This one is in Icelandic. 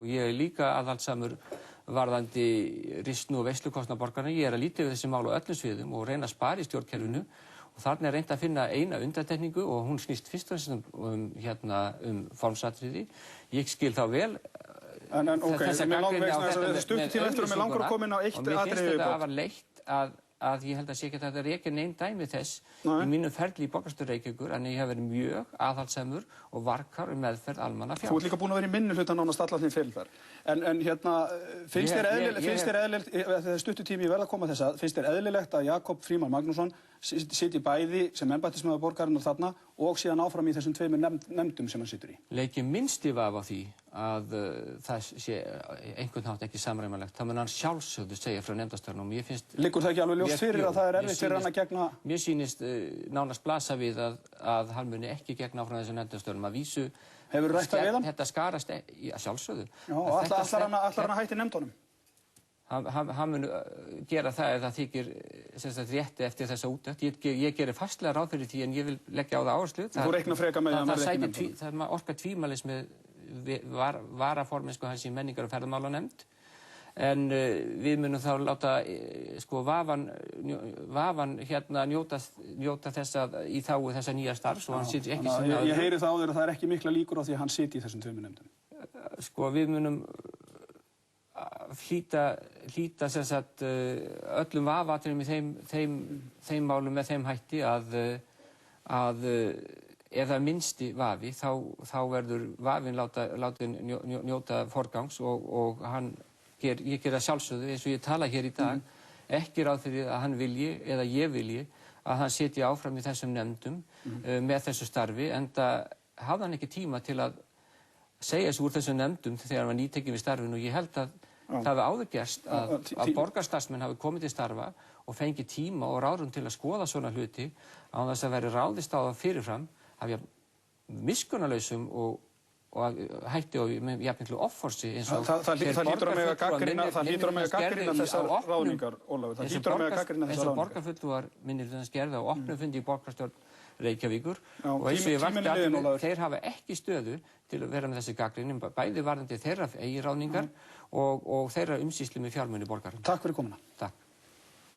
Ég er líka aðhaldssamur varðandi risnu og veislukostnað borgarna. Ég er að líta yfir þessi mál á öllum sviðum og reyna að spara í stjórnkerfinu. Og þarna er reynt að finna eina undantekningu og hún snýst fyrst og fremst formsatriði. Ég skil þá vel þessa gagnrýni á þetta með auglýsinguna og mér finnst þetta afar leitt að ég held að sé ekki að þetta rekja nein dæmi þess í mínum ferli í borgarstjórn Reykjavíkur en ég hef verið mjög aðhaldssamur og varkár meðferð almannafjár. Þú ert líka búin að vera í minnihluta nánast allan þín feril þar. En finnst þér eðlilegt, það er stuttur tími ég verð að koma þessa, finnst þér eðlilegt að Jakob Frímann Magnússon sitji bæði sem embættismaður borgarinnar þarna og síðan áfram í þessum tveimur nefndum sem hann situr í? Leiki minnst í vafa á því að það sé einhvern hátt ekki samræmanlegt. Það mun hann sjálfsögðu segja frá nefndastörnum. Liggur það ekki alveg ljóst fyrir að það er erfitt fyrir hann að gegna? Mér sýnist nánast blasa við að hann muni ekki gegna áfram þessum nefndastörnum. Að vísu Hefurðu rætt það við hann? Þetta skarast, sjálfsögðu. Já, ætlar hann að hætta nefndunum? Hann mun gera það ef það þykir rétti eftir þessa úttekt. Ég gerir fastlega ráð fyrir því en ég vil leggja á það áherslu. Þú reiknar frekar með að verða ekki nefndunum? Það orkar tvímælis með varaformennsku hans í menningar- og ferðamálanefnd. En við munum þá láta vafann njóta þess í þágu þessa nýja starfs og hann sitji ekki sinna öðru. Ég heyri það á þér að það er ekki mikla líkur á því að hann sitji í þessum tveimur nefndum. Við munum hlíta öllum vafaatriðum í þeim málum með þeim hætti að ef það er minnsti vafi þá verður vafinn látinn njóta forgangs og ég geri það sjálfsögðu eins og ég tala hér í dag ekki ráð fyrir að hann vilji eða ég vilji að hann sitji áfram í þessum nefndum með þessu starfi enda hafði hann ekki tíma til að segja sig úr þessum nefndum þegar hann var nýtekinn við starfinu og ég held að það hafi áður gerst að borgarstarfsmenn hafi komið til starfa og fengið tíma og ráðrúm til að skoða svona hluti án þess að veri ráðist á það fyrirfram hafi miskunnarlausum og hætti og jafnmiklu offorsi eins og það hlýtur að mega gagnrýna þessar ráðningar, Ólafur. Það hlýtur að mega gagnrýna þessar ráðningar. Eins og borgarfulltrúar minnihlutans gerðu á opnum fundi í borgarstjórn Reykjavíkur og eins og ég vakti að þeir hafa ekki stöðu til að vera með þessi gagnrýni, bæði varðandi þeirra eigin ráðningar og þeirra umsýslu með fjármuni borgarinnar. Takk fyrir komuna. Takk.